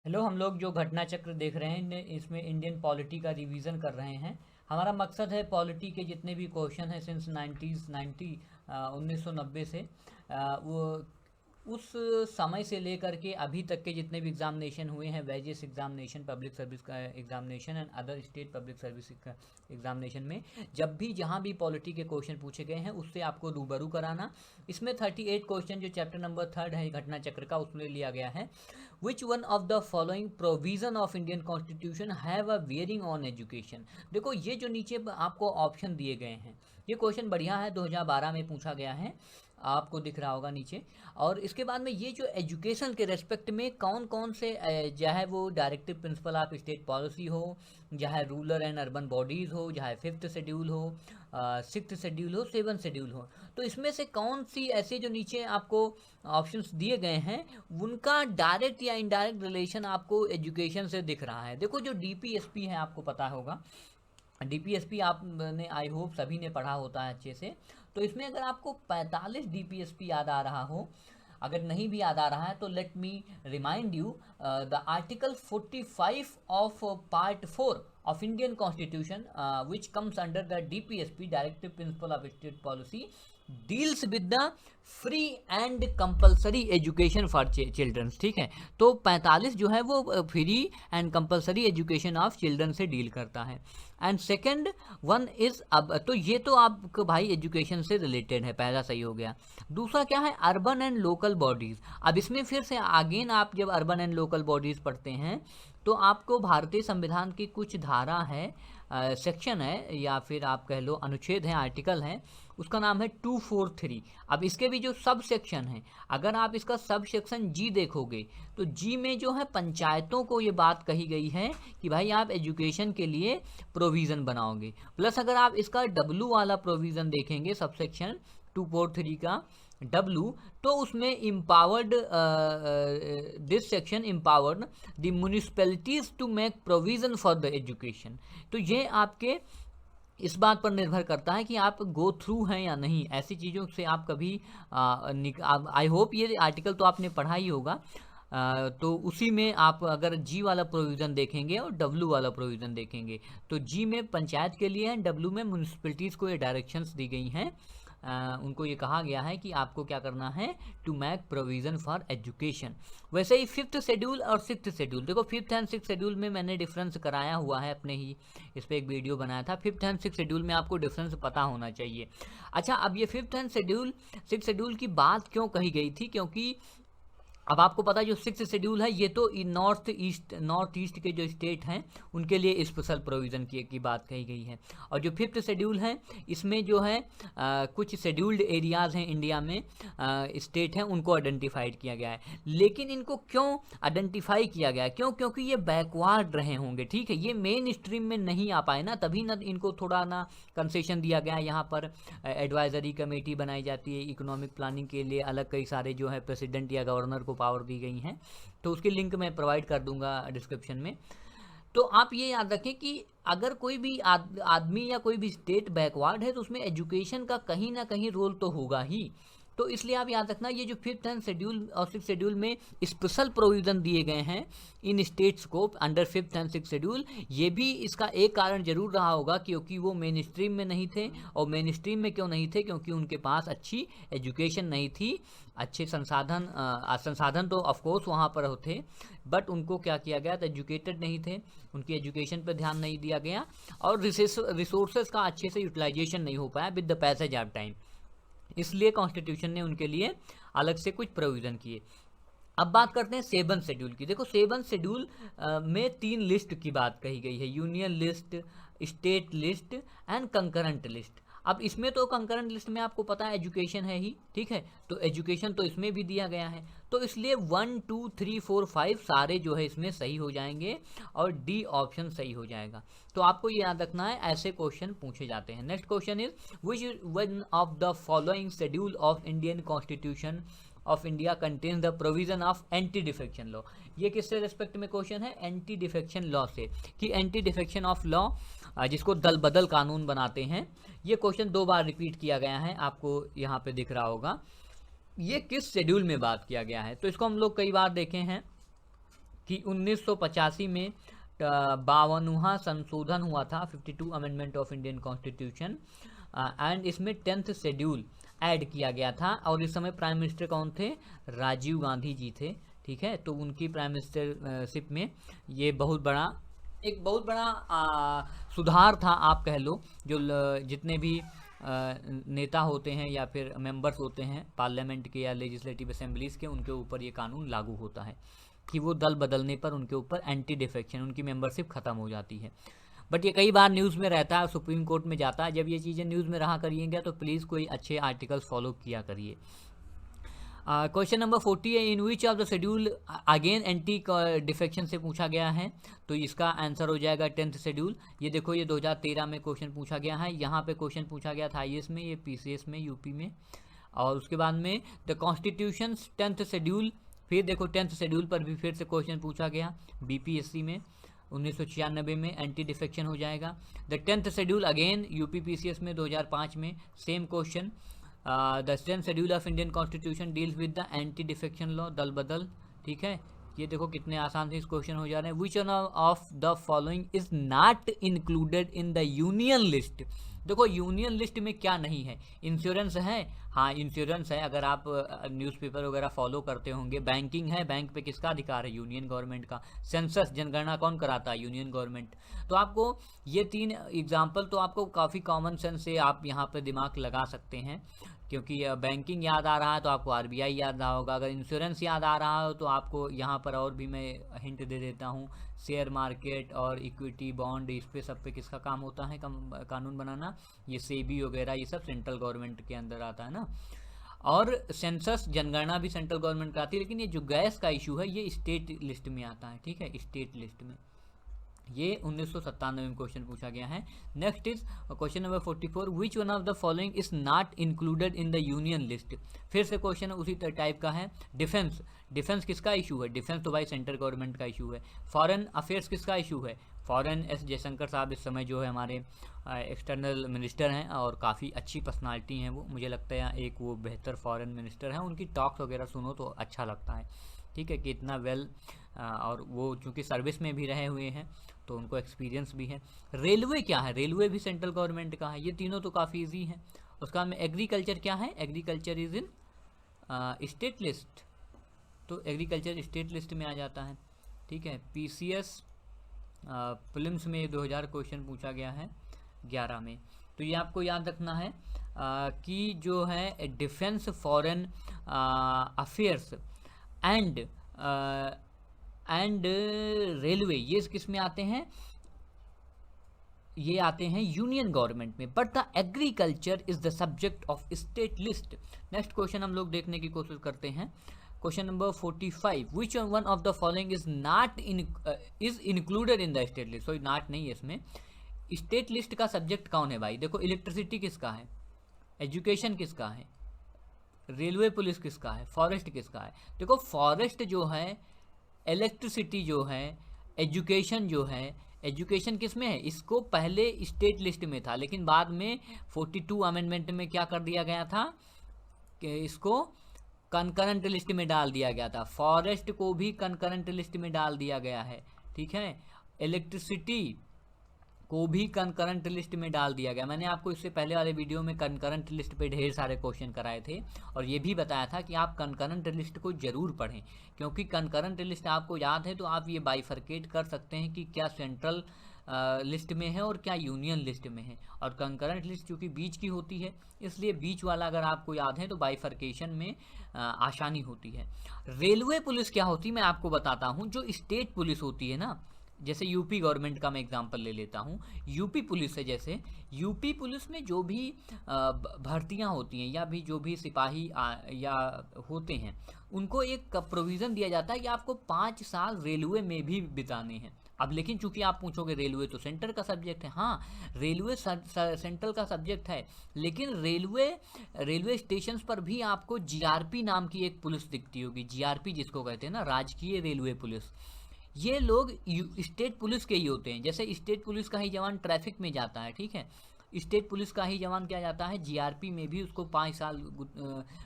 Hello. हम लोग जो घटना चक्र देख रहे हैं इसमें इंडियन पॉलिटी का रिवीजन कर रहे हैं। हमारा मकसद है पॉलिटी के जितने भी क्वेश्चन हैं सिंस 1990 से वो उस समय से लेकर के अभी तक के जितने भी एग्जामिनेशन हुए हैं, वेजिस एग्जामिनेशन, पब्लिक सर्विस का examination and other state public service का एग्जामिनेशन में जब भी जहाँ भी पॉलिटी के क्वेश्चन पूछे गए हैं उससे आपको रूबरू कराना। इसमें 38 क्वेश्चन जो चैप्टर नंबर 3 है घटना चक्र का उसमें लिया गया है। Which one of the following provision of Indian constitution have a bearing on education. देखो ये जो नीचे आपको ऑप्शन दिए गए हैं, ये क्वेश्चन बढ़िया है, 2012 में पूछा गया है, आपको दिख रहा होगा नीचे। और इसके बाद में ये जो एजुकेशन के रेस्पेक्ट में कौन कौन से चाहे वो directive principle of state policy हो, चाहे रूरल एंड अर्बन बॉडीज़ हो, चाहे 5th शेड्यूल हो, 6th शेड्यूल हो, 7th शेड्यूल हो, तो इसमें से कौन सी ऐसे जो नीचे आपको ऑप्शंस दिए गए हैं उनका डायरेक्ट या इनडायरेक्ट रिलेशन आपको एजुकेशन से दिख रहा है। देखो जो डीपीएसपी है आपको पता होगा, डीपीएसपी आपने आई होप सभी ने पढ़ा होता है अच्छे से। तो इसमें अगर आपको 45 डीपीएसपी याद आ रहा हो, अगर नहीं भी याद आ रहा है तो let me remind you the article 45 of part 4 of Indian Constitution, which comes under the DPSP, Directive Principle of State Policy, deals with the free and compulsory education for childrens. ठीक है, तो 45 जो है वो free and compulsory education of children से deal करता है। And second one is, अब तो ये तो आपको भाई एजुकेशन से रिलेटेड है, पहला सही हो गया। दूसरा क्या है, अर्बन एंड लोकल बॉडीज़। अब इसमें फिर से अगेन आप जब अर्बन एंड लोकल बॉडीज़ पढ़ते हैं तो आपको भारतीय संविधान की कुछ धारा है, सेक्शन है या फिर आप कह लो अनुच्छेद है, आर्टिकल है, उसका नाम है 243। अब इसके भी जो सब सेक्शन हैं, अगर आप इसका सब सेक्शन जी देखोगे तो जी में जो है पंचायतों को ये बात कही गई है कि भाई आप एजुकेशन के लिए प्रोविज़न बनाओगे। प्लस अगर आप इसका डब्लू वाला प्रोविज़न देखेंगे सब सेक्शन 243 का डब्लू, तो उसमें empowered, this section empowered the municipalities to make provision for the education. तो ये आपके इस बात पर निर्भर करता है कि आप गो थ्रू हैं या नहीं, ऐसी चीज़ों से आप कभी आई होप ये आर्टिकल तो आपने पढ़ा ही होगा। तो उसी में आप अगर जी वाला प्रोविज़न देखेंगे और डब्लू वाला प्रोविज़न देखेंगे तो जी में पंचायत के लिए है, डब्लू में म्यूनिसपैलिटीज़ को ये डायरेक्शंस दी गई हैं। उनको ये कहा गया है कि आपको क्या करना है, to make provision for education. वैसे ही 5th शेड्यूल और 6th शेड्यूल, देखो 5th एंड 6th शेड्यूल में मैंने डिफरेंस कराया हुआ है, अपने ही इस पर एक वीडियो बनाया था। 5th एंड 6th शेड्यूल में आपको डिफरेंस पता होना चाहिए। अच्छा, अब ये 5th and schedule 6th schedule की बात क्यों कही गई थी, क्योंकि अब आपको पता है जो 6th शेड्यूल है ये तो नॉर्थ ईस्ट के जो स्टेट हैं उनके लिए स्पेशल प्रोविज़न की बात कही गई है। और जो 5th शेड्यूल है इसमें जो है कुछ शेड्यूल्ड एरियाज़ हैं इंडिया में, स्टेट हैं, उनको आइडेंटिफाइड किया गया है। लेकिन इनको क्यों आइडेंटिफाई किया गया है, क्योंकि ये बैकवर्ड रहे होंगे। ठीक है, ये मेन स्ट्रीम में नहीं आ पाए ना, तभी ना इनको थोड़ा ना कंसेशन दिया गया है। यहाँ पर एडवाइजरी कमेटी बनाई जाती है, इकोनॉमिक प्लानिंग के लिए अलग कई सारे जो है प्रेसिडेंट या गवर्नर को पावर दी गई हैं, तो उसकी लिंक मैं प्रोवाइड कर दूंगा डिस्क्रिप्शन में। तो आप ये याद रखें कि अगर कोई भी आदमी या कोई भी स्टेट बैकवर्ड है तो उसमें एजुकेशन का कहीं ना कहीं रोल तो होगा ही। तो इसलिए आप याद रखना, ये जो 5th एंड शेड्यूल और 6th शेड्यूल में स्पेशल प्रोविज़न दिए गए हैं इन स्टेट्स को under 5th and 6th schedule, ये भी इसका एक कारण जरूर रहा होगा क्योंकि वो मेन स्ट्रीम में नहीं थे। और मेन स्ट्रीम में क्यों नहीं थे, क्योंकि उनके पास अच्छी एजुकेशन नहीं थी, अच्छे संसाधन तो ऑफकोर्स वहाँ पर होते, बट उनको क्या किया गया तो एजुकेटेड नहीं थे, उनकी एजुकेशन पर ध्यान नहीं दिया गया और रिसोर्सेज का अच्छे से यूटिलाइजेशन नहीं हो पाया with the passage of time. इसलिए कॉन्स्टिट्यूशन ने उनके लिए अलग से कुछ प्रोविज़न किए। अब बात करते हैं 7th शेड्यूल की। देखो 7th शेड्यूल में 3 लिस्ट की बात कही गई है, union list, state list and concurrent list. अब इसमें तो कंकरेंट लिस्ट में आपको पता है एजुकेशन है ही, ठीक है, तो एजुकेशन तो इसमें भी दिया गया है, तो इसलिए 1 2 3 4 5 सारे जो है इसमें सही हो जाएंगे और डी ऑप्शन सही हो जाएगा। तो आपको ये याद रखना है, ऐसे क्वेश्चन पूछे जाते हैं। Next question is which one of the following schedule of Indian constitution of India contains the provision of anti defection law. ये किससे रेस्पेक्ट में क्वेश्चन है, एंटी डिफेक्शन लॉ से, कि एंटी डिफेक्शन ऑफ लॉ जिसको दल बदल कानून बनाते हैं। ये क्वेश्चन 2 बार रिपीट किया गया है, आपको यहाँ पे दिख रहा होगा। ये किस शेड्यूल में बात किया गया है, तो इसको हम लोग कई बार देखे हैं कि 1985 में 52वां संशोधन हुआ था, 52 amendment of Indian constitution, and इसमें 10th शेड्यूल ऐड किया गया था। और इस समय प्राइम मिनिस्टर कौन थे? राजीव गांधी जी थे। ठीक है, तो उनकी प्राइम मिनिस्टरशिप में ये बहुत बड़ा सुधार था आप कह लो। जो जितने भी नेता होते हैं या फिर मेंबर्स होते हैं पार्लियामेंट के या लेजिस्लेटिव असेंबलीज के, उनके ऊपर ये कानून लागू होता है कि वो दल बदलने पर उनके ऊपर एंटी डिफेक्शन, उनकी मेंबरशिप खत्म हो जाती है। बट ये कई बार न्यूज़ में रहता है, सुप्रीम कोर्ट में जाता है। जब ये चीज़ें न्यूज़ में रहा करिएगा तो प्लीज़ कोई अच्छे आर्टिकल्स फॉलो किया करिए। क्वेश्चन नंबर 40 है, in which of the schedule, again anti defection से पूछा गया है, तो इसका आंसर हो जाएगा 10th शेड्यूल। ये देखो, ये 2013 में क्वेश्चन पूछा गया है। यहाँ पे क्वेश्चन पूछा गया था IAS में, ये PCS में, यूपी में। और उसके बाद में द कॉन्स्टिट्यूशन 10th शेड्यूल, फिर देखो 10th शेड्यूल पर भी फिर से क्वेश्चन पूछा गया BPSC में 1996 में, एंटी डिफेक्शन हो जाएगा। The 10th schedule again UP PCS में 2005 में same question. The 10th schedule of Indian constitution deals with the anti defection law, दल बदल। ठीक है, ये देखो कितने आसान से इस क्वेश्चन हो जा रहे हैं। विच one of the following is not included in the union list. देखो यूनियन लिस्ट में क्या नहीं है? इंश्योरेंस है, हाँ इंश्योरेंस है, अगर आप न्यूज़पेपर वगैरह फॉलो करते होंगे। बैंकिंग है, बैंक पे किसका अधिकार है? यूनियन गवर्नमेंट का। सेंसस, जनगणना कौन कराता है? Union government. तो आपको ये 3 एग्जाम्पल तो आपको काफ़ी कॉमन सेंस से आप यहाँ पे दिमाग लगा सकते हैं, क्योंकि बैंकिंग याद आ रहा है तो आपको RBI याद रहा होगा। अगर इंश्योरेंस याद आ रहा हो तो आपको यहाँ पर और भी मैं हिंट दे देता हूँ, शेयर मार्केट और इक्विटी बॉन्ड, इस पे सब पे किसका काम होता है कानून बनाना? ये सेबी वगैरह, ये सब सेंट्रल गवर्नमेंट के अंदर आता है ना। और सेंसस, जनगणना भी सेंट्रल गवर्नमेंट का आती है, लेकिन ये जो गैस का इशू है ये स्टेट लिस्ट में आता है। ठीक है, स्टेट लिस्ट में। ये 1997 में क्वेश्चन पूछा गया है। Next is question number 44, which one of the following is not included in the union list. फिर से क्वेश्चन उसी टाइप का है। डिफेंस, डिफेंस किसका इशू है? डिफेंस तो भाई सेंट्रल गवर्नमेंट का इशू है। फॉरेन अफेयर्स किसका इशू है? फॉरेन S जयशंकर साहब इस समय जो है हमारे एक्सटर्नल मिनिस्टर हैं और काफ़ी अच्छी पर्सनालिटी हैं वो। मुझे लगता है एक वो बेहतर फॉरेन मिनिस्टर हैं, उनकी टॉक्स वगैरह सुनो तो अच्छा लगता है। ठीक है, कि इतना वेल, और वो चूँकि सर्विस में भी रहे हुए हैं तो उनको एक्सपीरियंस भी है। रेलवे क्या है? रेलवे भी सेंट्रल गवर्नमेंट का है। ये तीनों तो काफ़ी इजी हैं। उसका में एग्रीकल्चर क्या है? Agriculture is in state list, तो एग्रीकल्चर स्टेट लिस्ट में आ जाता है। ठीक है, PCS प्रीलिम्स में 2000 क्वेश्चन पूछा गया है 11 में। तो ये आपको याद रखना है कि जो है defence, foreign affairs and railway, ये किस में आते हैं? ये आते हैं यूनियन गवर्नमेंट में। But the agriculture is the subject of state list. Next question हम लोग देखने की कोशिश करते हैं। Question number 45, which one of the following is not is included in the state list. Sorry, not नहीं है इसमें। स्टेट लिस्ट का सब्जेक्ट कौन है भाई? देखो, इलेक्ट्रिसिटी किसका है? एजुकेशन किसका है? रेलवे पुलिस किसका है? फॉरेस्ट किसका है? देखो, फॉरेस्ट जो है, इलेक्ट्रिसिटी जो है, एजुकेशन जो है, एजुकेशन किस में है? इसको पहले स्टेट लिस्ट में था, लेकिन बाद में 42 अमेंडमेंट में क्या कर दिया गया था कि इसको कंकरेंट लिस्ट में डाल दिया गया था। फॉरेस्ट को भी कंकरेंट लिस्ट में डाल दिया गया है। ठीक है, इलेक्ट्रिसिटी को भी कंकरेंट लिस्ट में डाल दिया गया। मैंने आपको इससे पहले वाले वीडियो में कंकरेंट लिस्ट पे ढेर सारे क्वेश्चन कराए थे और ये भी बताया था कि आप कंकरेंट लिस्ट को जरूर पढ़ें, क्योंकि कंकरेंट लिस्ट आपको याद है तो आप ये बाइफरकेट कर सकते हैं कि क्या सेंट्रल लिस्ट में है और क्या यूनियन लिस्ट में है। और कंकरेंट लिस्ट चूँकि बीच की होती है, इसलिए बीच वाला अगर आपको याद है तो बाइफरकेशन में आसानी होती है। रेलवे पुलिस क्या होती है मैं आपको बताता हूँ। जो स्टेट पुलिस होती है ना, जैसे यूपी गवर्नमेंट का मैं एग्जांपल ले लेता हूँ। यूपी पुलिस है, जैसे यूपी पुलिस में जो भी भर्तियाँ होती हैं या भी जो भी सिपाही या होते हैं, उनको एक प्रोविज़न दिया जाता है कि आपको 5 साल रेलवे में भी बिताने हैं। अब लेकिन चूंकि आप पूछोगे रेलवे तो सेंटर का सब्जेक्ट है, हाँ रेलवे सेंट्रल का सब्जेक्ट है, लेकिन रेलवे स्टेशन पर भी आपको जीआरपी नाम की एक पुलिस दिखती होगी। जीआरपी जिसको कहते हैं ना, राजकीय रेलवे पुलिस, ये लोग स्टेट पुलिस के ही होते हैं। जैसे स्टेट पुलिस का ही जवान ट्रैफिक में जाता है, ठीक है, स्टेट पुलिस का ही जवान क्या जाता है, जीआरपी में भी उसको 5 साल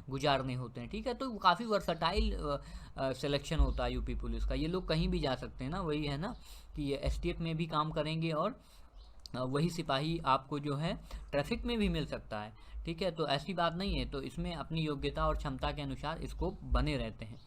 गुजारने होते हैं, ठीक है। तो काफ़ी वर्सटाइल सिलेक्शन होता है यूपी पुलिस का, ये लोग कहीं भी जा सकते हैं ना, वही है ना कि ये एसटीएफ में भी काम करेंगे और वही सिपाही आपको जो है ट्रैफिक में भी मिल सकता है, ठीक है। तो ऐसी बात नहीं है, तो इसमें अपनी योग्यता और क्षमता के अनुसार इसको बने रहते हैं।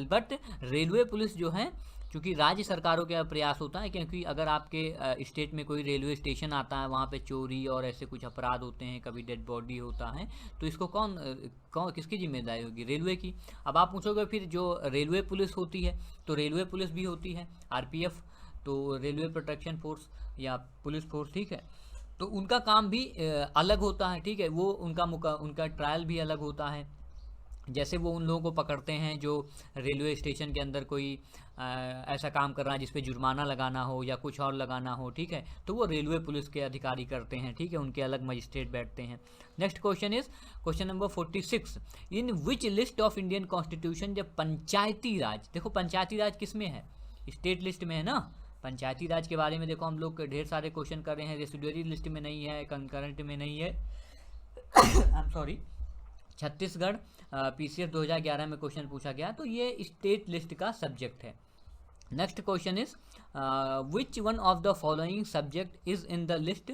बट रेलवे पुलिस जो है, क्योंकि राज्य सरकारों का प्रयास होता है, क्योंकि अगर आपके स्टेट में कोई रेलवे स्टेशन आता है, वहाँ पे चोरी और ऐसे कुछ अपराध होते हैं, कभी डेड बॉडी होता है, तो इसको कौन किसकी जिम्मेदारी होगी, रेलवे की। अब आप पूछोगे फिर जो रेलवे पुलिस होती है, तो रेलवे पुलिस भी होती है आरपीएफ, तो रेलवे प्रोटेक्शन फोर्स या पुलिस फोर्स, ठीक है। तो उनका काम भी अलग होता है, ठीक है। वो उनका ट्रायल भी अलग होता है। जैसे वो उन लोगों को पकड़ते हैं जो रेलवे स्टेशन के अंदर कोई ऐसा काम कर रहा है जिस पे जुर्माना लगाना हो या कुछ और लगाना हो, ठीक है, तो वो रेलवे पुलिस के अधिकारी करते हैं, ठीक है, उनके अलग मजिस्ट्रेट बैठते हैं। Next question is question number 46, in which list of Indian constitution जब पंचायती राज, देखो पंचायती राज किस में है, स्टेट लिस्ट में है ना। पंचायती राज के बारे में देखो हम लोग ढेर सारे क्वेश्चन कर रहे हैं, रेसिडुअरी लिस्ट में नहीं है, कंकरेंट में नहीं है I am sorry. Chhattisgarh PCS 2011 में क्वेश्चन पूछा गया, तो ये स्टेट लिस्ट का सब्जेक्ट है। Next question is which one of the following subject is in the list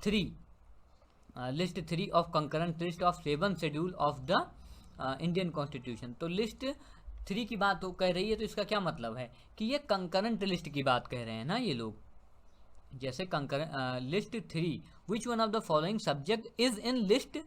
3 of concurrent list of 7 schedule of the Indian constitution. तो लिस्ट 3 की बात तो कह रही है, तो इसका क्या मतलब है कि ये कंकरेंट लिस्ट की बात कह रहे हैं ना ये लोग। जैसे list 3 which one of the following subject is in list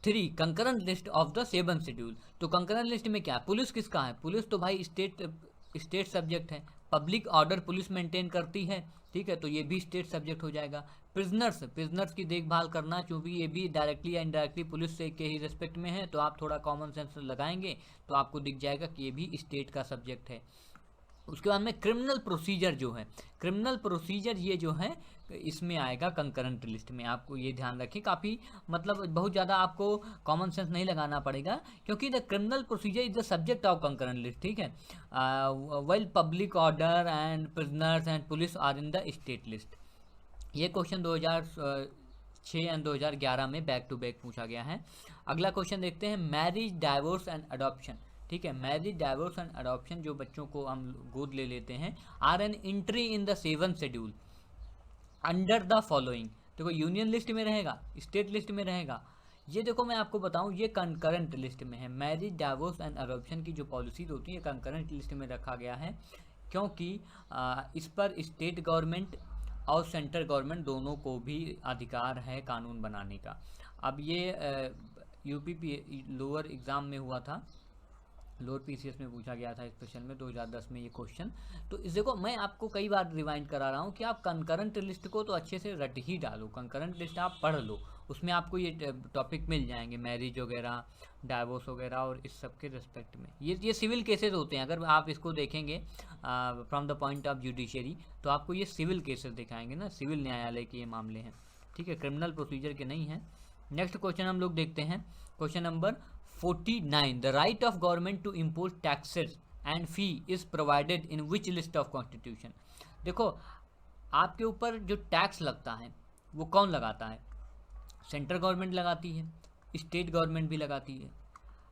3 concurrent list of the 7 schedule. तो कंकरेंट लिस्ट में क्या है, पुलिस किसका है, पुलिस तो भाई स्टेट सब्जेक्ट है। पब्लिक ऑर्डर पुलिस मेंटेन करती है, ठीक है, तो ये भी स्टेट सब्जेक्ट हो जाएगा। प्रिजनर्स की देखभाल करना, क्योंकि ये भी डायरेक्टली या इनडायरेक्टली पुलिस से के ही रेस्पेक्ट में है, तो आप थोड़ा कॉमन सेंस लगाएंगे तो आपको दिख जाएगा कि ये भी स्टेट का सब्जेक्ट है। उसके बाद में क्रिमिनल प्रोसीजर जो है, क्रिमिनल प्रोसीजर ये जो है इसमें आएगा कंकरेंट लिस्ट में। आपको ये ध्यान रखें, काफ़ी मतलब बहुत ज़्यादा आपको कॉमन सेंस नहीं लगाना पड़ेगा, क्योंकि the criminal procedure is the subject of concurrent list, ठीक है। Well public order and prisoners and police are in the state list. ये क्वेश्चन 2006 एंड 2011 में बैक टू बैक पूछा गया है। अगला क्वेश्चन देखते हैं, मैरिज डाइवोर्स एंड अडॉप्शन, ठीक है। मैरिज डाइवोर्स एंड अडॉप्शन, जो बच्चों को हम गोद ले लेते हैं, are an entry in the 7 schedule under the following. देखो यूनियन लिस्ट में रहेगा, स्टेट लिस्ट में रहेगा, ये देखो मैं आपको बताऊं ये कंकरेंट लिस्ट में है। मैरिज डाइवोर्स एंड अडॉप्शन की जो पॉलिसीज होती है कंकरेंट लिस्ट में रखा गया है, क्योंकि इस पर स्टेट गवर्नमेंट और सेंट्रल गवर्नमेंट दोनों को भी अधिकार है कानून बनाने का। अब ये यूपी लोअर एग्ज़ाम में हुआ था, लोअर पीसीएस में पूछा गया था स्पेशल में 2010 में ये क्वेश्चन। तो इस देखो मैं आपको कई बार रिवाइंड करा रहा हूँ कि आप कंकरेंट लिस्ट को तो अच्छे से रट ही डालो, कंकरेंट लिस्ट आप पढ़ लो, उसमें आपको ये टॉपिक मिल जाएंगे, मैरिज वगैरह, डाइवोर्स वगैरह, और इस सब के रिस्पेक्ट में ये सिविल केसेस होते हैं। अगर आप इसको देखेंगे from the point of judiciary, तो आपको ये सिविल केसेस दिखाएंगे ना, सिविल न्यायालय के ये मामले हैं, ठीक है, क्रिमिनल प्रोसीजर के नहीं हैं। नेक्स्ट क्वेश्चन हम लोग देखते हैं, question number 49, the right of government to impose taxes and fee is provided in which list of constitution. देखो आपके ऊपर जो टैक्स लगता है वो कौन लगाता है, सेंट्रल गवर्नमेंट लगाती है, स्टेट गवर्नमेंट भी लगाती है।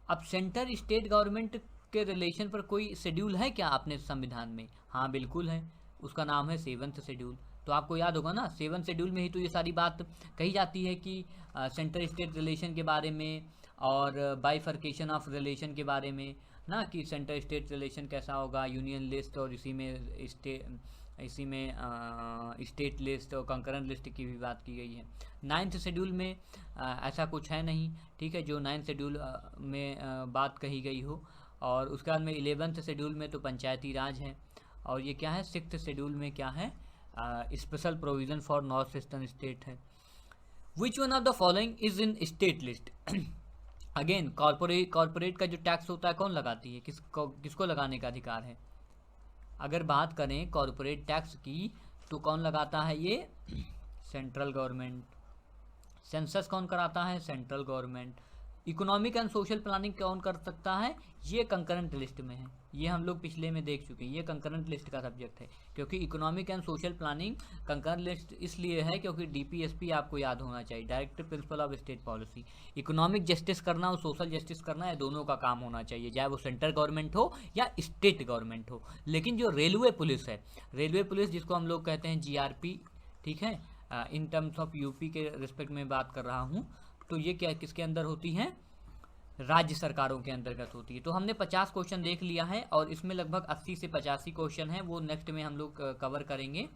अब सेंट्रल स्टेट गवर्नमेंट के रिलेशन पर कोई शेड्यूल है क्या अपने संविधान में? हाँ बिल्कुल है, उसका नाम है 7th शेड्यूल। तो आपको याद होगा ना 7th शेड्यूल में ही तो ये सारी बात कही जाती है कि सेंट्रल स्टेट रिलेशन के बारे में और बाइफर्केशन ऑफ रिलेशन के बारे में ना, कि सेंट्रल स्टेट रिलेशन कैसा होगा, यूनियन लिस्ट और इसी में स्टेट लिस्ट और कंकरेंट लिस्ट की भी बात की गई है। 9th शेड्यूल में ऐसा कुछ है नहीं, ठीक है, जो 9th शेड्यूल में बात कही गई हो। और उसके बाद में 11th शेड्यूल में तो पंचायती राज है, और ये क्या है 6th शेड्यूल में क्या है, special provision for north eastern state है। Which one of the following is in state list. Again corporate का जो टैक्स होता है कौन लगाती है, किसको लगाने का अधिकार है? अगर बात करें कॉर्पोरेट टैक्स की तो कौन लगाता है ये, सेंट्रल गवर्नमेंट। सेंसस कौन कराता है, central government. Economic and social planning कौन कर सकता है, ये कंकरेंट लिस्ट में है, ये हम लोग पिछले में देख चुके हैं, ये कंकरेंट लिस्ट का सब्जेक्ट है। क्योंकि economic and social planning concurrent list इसलिए है क्योंकि डीपीएसपी आपको याद होना चाहिए, directive principle of state policy. Economic justice करना और सोशल जस्टिस करना है, दोनों का काम होना चाहिए, चाहे वो सेंट्रल गवर्नमेंट हो या स्टेट गवर्नमेंट हो। लेकिन जो रेलवे पुलिस है, रेलवे पुलिस जिसको हम लोग कहते हैं जीआरपी, ठीक है, इन टर्म्स ऑफ यूपी के रिस्पेक्ट में बात कर रहा हूँ, तो ये क्या किसके अंदर होती हैं, राज्य सरकारों के अंतर्गत होती है। तो हमने 50 क्वेश्चन देख लिया है और इसमें लगभग 80 से 85 क्वेश्चन है, वो नेक्स्ट में हम लोग कवर करेंगे।